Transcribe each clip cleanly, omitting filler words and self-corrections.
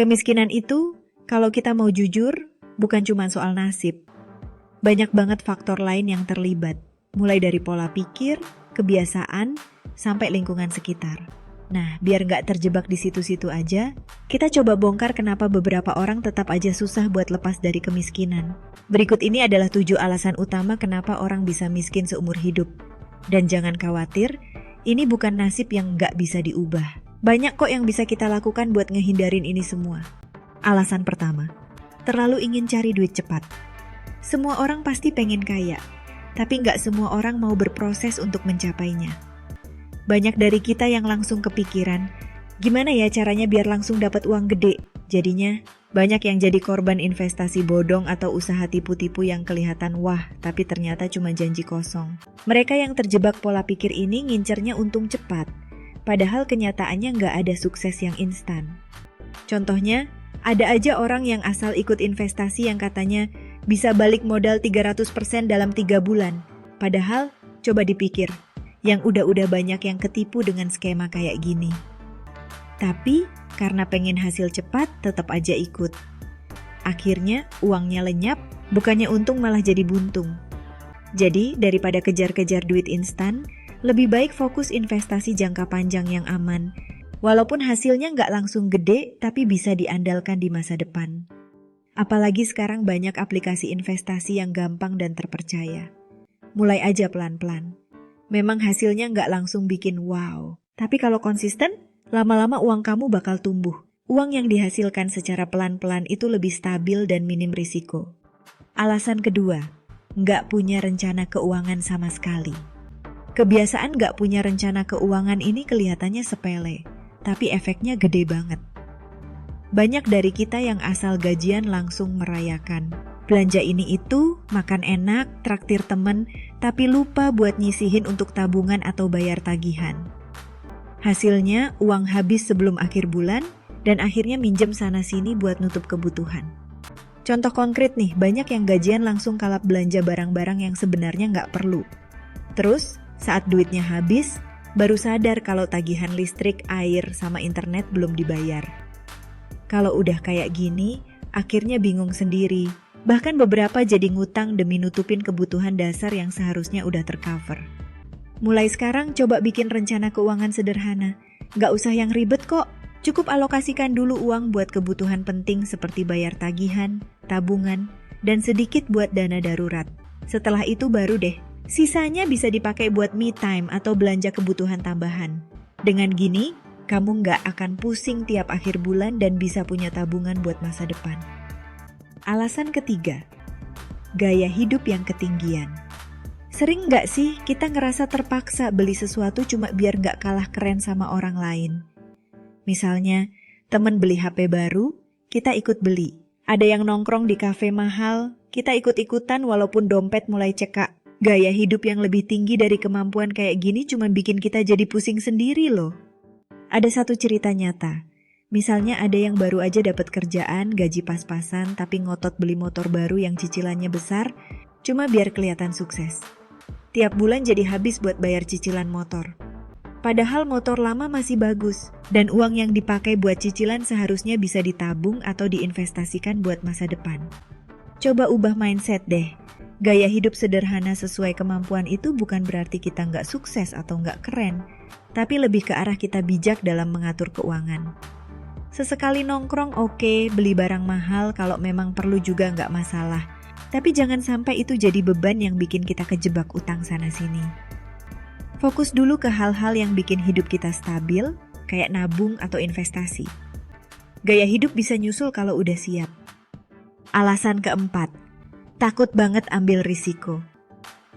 Kemiskinan itu, kalau kita mau jujur, bukan cuma soal nasib. Banyak banget faktor lain yang terlibat, mulai dari pola pikir, kebiasaan, sampai lingkungan sekitar. Nah, biar nggak terjebak di situ-situ aja, kita coba bongkar kenapa beberapa orang tetap aja susah buat lepas dari kemiskinan. Berikut ini adalah 7 alasan utama kenapa orang bisa miskin seumur hidup. Dan jangan khawatir, ini bukan nasib yang nggak bisa diubah. Banyak kok yang bisa kita lakukan buat ngehindarin ini semua. Alasan pertama, terlalu ingin cari duit cepat. Semua orang pasti pengen kaya, tapi nggak semua orang mau berproses untuk mencapainya. Banyak dari kita yang langsung kepikiran, gimana ya caranya biar langsung dapat uang gede? Jadinya, banyak yang jadi korban investasi bodong atau usaha tipu-tipu yang kelihatan wah, tapi ternyata cuma janji kosong. Mereka yang terjebak pola pikir ini ngincernya untung cepat, padahal kenyataannya nggak ada sukses yang instan. Contohnya, ada aja orang yang asal ikut investasi yang katanya bisa balik modal 300% dalam 3 bulan. Padahal, coba dipikir, yang udah banyak yang ketipu dengan skema kayak gini. Tapi, karena pengen hasil cepat, tetap aja ikut. Akhirnya, uangnya lenyap, bukannya untung malah jadi buntung. Jadi, daripada kejar-kejar duit instan, lebih baik fokus investasi jangka panjang yang aman. Walaupun hasilnya nggak langsung gede, tapi bisa diandalkan di masa depan. Apalagi sekarang banyak aplikasi investasi yang gampang dan terpercaya. Mulai aja pelan-pelan. Memang hasilnya nggak langsung bikin wow. Tapi kalau konsisten, lama-lama uang kamu bakal tumbuh. Uang yang dihasilkan secara pelan-pelan itu lebih stabil dan minim risiko. Alasan kedua, nggak punya rencana keuangan sama sekali. Kebiasaan nggak punya rencana keuangan ini kelihatannya sepele, tapi efeknya gede banget. Banyak dari kita yang asal gajian langsung merayakan. Belanja ini itu, makan enak, traktir temen, tapi lupa buat nyisihin untuk tabungan atau bayar tagihan. Hasilnya, uang habis sebelum akhir bulan, dan akhirnya minjem sana-sini buat nutup kebutuhan. Contoh konkret nih, banyak yang gajian langsung kalap belanja barang-barang yang sebenarnya nggak perlu. Terus, saat duitnya habis, baru sadar kalau tagihan listrik, air, sama internet belum dibayar. Kalau udah kayak gini, akhirnya bingung sendiri. Bahkan beberapa jadi ngutang demi nutupin kebutuhan dasar yang seharusnya udah tercover. Mulai sekarang coba bikin rencana keuangan sederhana. Nggak usah yang ribet kok. Cukup alokasikan dulu uang buat kebutuhan penting seperti bayar tagihan, tabungan, dan sedikit buat dana darurat. Setelah itu baru deh, sisanya bisa dipakai buat me time atau belanja kebutuhan tambahan. Dengan gini, kamu nggak akan pusing tiap akhir bulan dan bisa punya tabungan buat masa depan. Alasan ketiga, gaya hidup yang ketinggian. Sering nggak sih kita ngerasa terpaksa beli sesuatu cuma biar nggak kalah keren sama orang lain? Misalnya, temen beli HP baru, kita ikut beli. Ada yang nongkrong di kafe mahal, kita ikut-ikutan walaupun dompet mulai cekak. Gaya hidup yang lebih tinggi dari kemampuan kayak gini cuma bikin kita jadi pusing sendiri loh. Ada satu cerita nyata. Misalnya ada yang baru aja dapat kerjaan, gaji pas-pasan, tapi ngotot beli motor baru yang cicilannya besar, cuma biar kelihatan sukses. Tiap bulan jadi habis buat bayar cicilan motor. Padahal motor lama masih bagus, dan uang yang dipakai buat cicilan seharusnya bisa ditabung atau diinvestasikan buat masa depan. Coba ubah mindset deh. Gaya hidup sederhana sesuai kemampuan itu bukan berarti kita nggak sukses atau nggak keren, tapi lebih ke arah kita bijak dalam mengatur keuangan. Sesekali nongkrong oke, beli barang mahal kalau memang perlu juga nggak masalah. Tapi jangan sampai itu jadi beban yang bikin kita kejebak utang sana-sini. Fokus dulu ke hal-hal yang bikin hidup kita stabil, kayak nabung atau investasi. Gaya hidup bisa nyusul kalau udah siap. Alasan keempat, takut banget ambil risiko.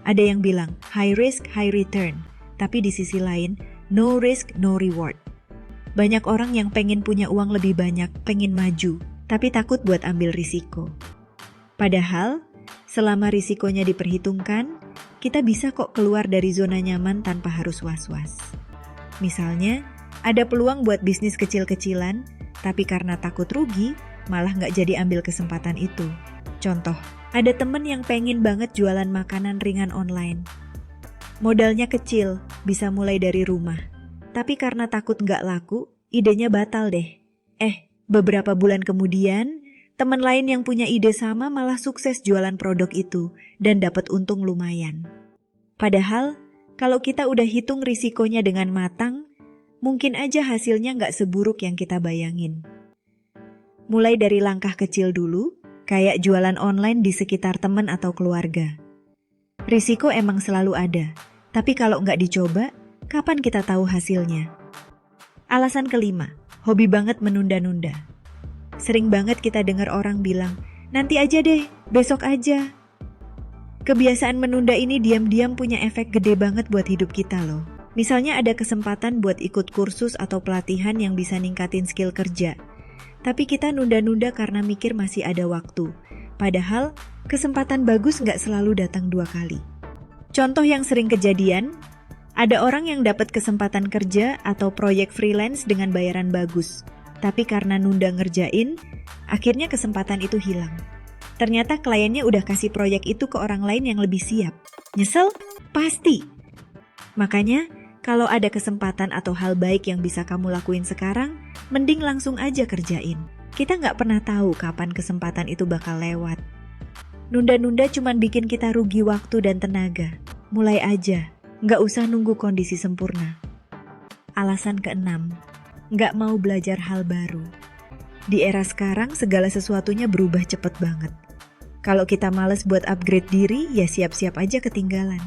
Ada yang bilang, high risk, high return. Tapi di sisi lain, no risk, no reward. Banyak orang yang pengen punya uang lebih banyak, pengen maju, tapi takut buat ambil risiko. Padahal, selama risikonya diperhitungkan, kita bisa kok keluar dari zona nyaman tanpa harus was-was. Misalnya, ada peluang buat bisnis kecil-kecilan, tapi karena takut rugi, malah nggak jadi ambil kesempatan itu. Contoh, ada temen yang pengen banget jualan makanan ringan online. Modalnya kecil, bisa mulai dari rumah. Tapi karena takut nggak laku, idenya batal deh. Beberapa bulan kemudian, teman lain yang punya ide sama malah sukses jualan produk itu dan dapat untung lumayan. Padahal, kalau kita udah hitung risikonya dengan matang, mungkin aja hasilnya nggak seburuk yang kita bayangin. Mulai dari langkah kecil dulu, kayak jualan online di sekitar teman atau keluarga. Risiko emang selalu ada, tapi kalau nggak dicoba, kapan kita tahu hasilnya? Alasan kelima, hobi banget menunda-nunda. Sering banget kita dengar orang bilang, nanti aja deh, besok aja. Kebiasaan menunda ini diam-diam punya efek gede banget buat hidup kita loh. Misalnya ada kesempatan buat ikut kursus atau pelatihan yang bisa ningkatin skill kerja. Tapi kita nunda-nunda karena mikir masih ada waktu. Padahal, kesempatan bagus nggak selalu datang 2 kali. Contoh yang sering kejadian, ada orang yang dapat kesempatan kerja atau proyek freelance dengan bayaran bagus. Tapi karena nunda ngerjain, akhirnya kesempatan itu hilang. Ternyata kliennya udah kasih proyek itu ke orang lain yang lebih siap. Nyesel? Pasti. Makanya, kalau ada kesempatan atau hal baik yang bisa kamu lakuin sekarang, mending langsung aja kerjain. Kita nggak pernah tahu kapan kesempatan itu bakal lewat. Nunda-nunda cuman bikin kita rugi waktu dan tenaga. Mulai aja, nggak usah nunggu kondisi sempurna. Alasan keenam, nggak mau belajar hal baru. Di era sekarang segala sesuatunya berubah cepet banget. Kalau kita males buat upgrade diri, ya siap-siap aja ketinggalan.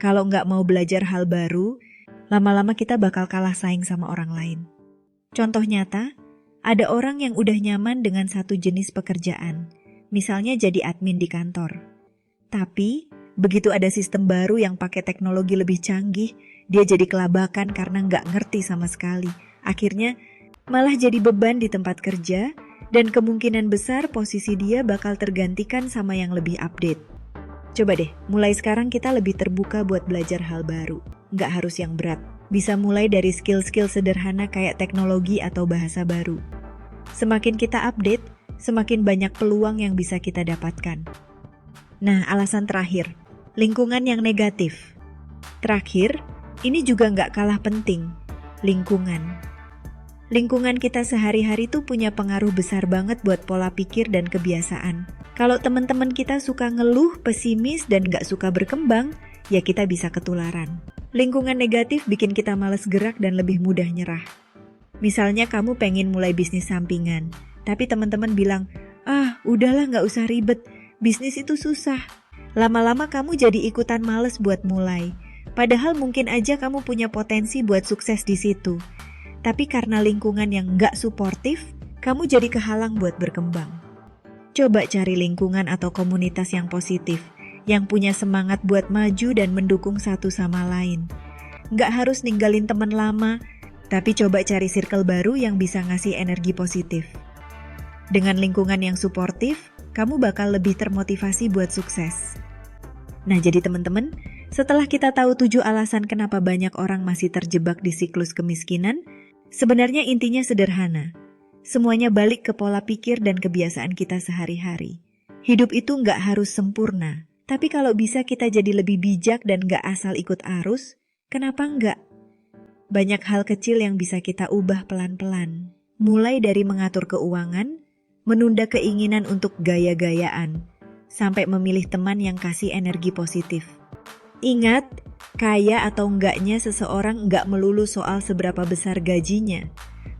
Kalau nggak mau belajar hal baru, lama-lama kita bakal kalah saing sama orang lain. Contoh nyata, ada orang yang udah nyaman dengan satu jenis pekerjaan, misalnya jadi admin di kantor. Tapi, begitu ada sistem baru yang pakai teknologi lebih canggih, dia jadi kelabakan karena nggak ngerti sama sekali. Akhirnya, malah jadi beban di tempat kerja, dan kemungkinan besar posisi dia bakal tergantikan sama yang lebih update. Coba deh, mulai sekarang kita lebih terbuka buat belajar hal baru. Nggak harus yang berat, bisa mulai dari skill-skill sederhana kayak teknologi atau bahasa baru. Semakin kita update, semakin banyak peluang yang bisa kita dapatkan. Nah, alasan terakhir, lingkungan yang negatif. Terakhir, ini juga nggak kalah penting, lingkungan. Lingkungan kita sehari-hari tuh punya pengaruh besar banget buat pola pikir dan kebiasaan. Kalau teman-teman kita suka ngeluh, pesimis, dan gak suka berkembang, ya kita bisa ketularan. Lingkungan negatif bikin kita malas gerak dan lebih mudah nyerah. Misalnya kamu pengen mulai bisnis sampingan, tapi teman-teman bilang, udahlah gak usah ribet, bisnis itu susah. Lama-lama kamu jadi ikutan males buat mulai. Padahal mungkin aja kamu punya potensi buat sukses di situ. Tapi karena lingkungan yang gak suportif, kamu jadi kehalang buat berkembang. Coba cari lingkungan atau komunitas yang positif, yang punya semangat buat maju dan mendukung satu sama lain. Gak harus ninggalin teman lama, tapi coba cari circle baru yang bisa ngasih energi positif. Dengan lingkungan yang suportif, kamu bakal lebih termotivasi buat sukses. Nah jadi teman-teman, setelah kita tahu 7 alasan kenapa banyak orang masih terjebak di siklus kemiskinan, sebenarnya intinya sederhana. Semuanya balik ke pola pikir dan kebiasaan kita sehari-hari. Hidup itu nggak harus sempurna, tapi kalau bisa kita jadi lebih bijak dan nggak asal ikut arus, kenapa nggak? Banyak hal kecil yang bisa kita ubah pelan-pelan. Mulai dari mengatur keuangan, menunda keinginan untuk gaya-gayaan, sampai memilih teman yang kasih energi positif. Ingat, kaya atau enggaknya seseorang enggak melulu soal seberapa besar gajinya,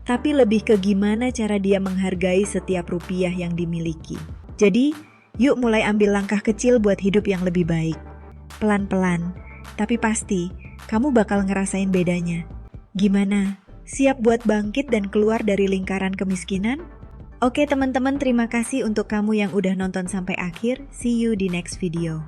tapi lebih ke gimana cara dia menghargai setiap rupiah yang dimiliki. Jadi, yuk mulai ambil langkah kecil buat hidup yang lebih baik. Pelan-pelan, tapi pasti kamu bakal ngerasain bedanya. Gimana? Siap buat bangkit dan keluar dari lingkaran kemiskinan? Oke teman-teman, terima kasih untuk kamu yang udah nonton sampai akhir. See you di next video.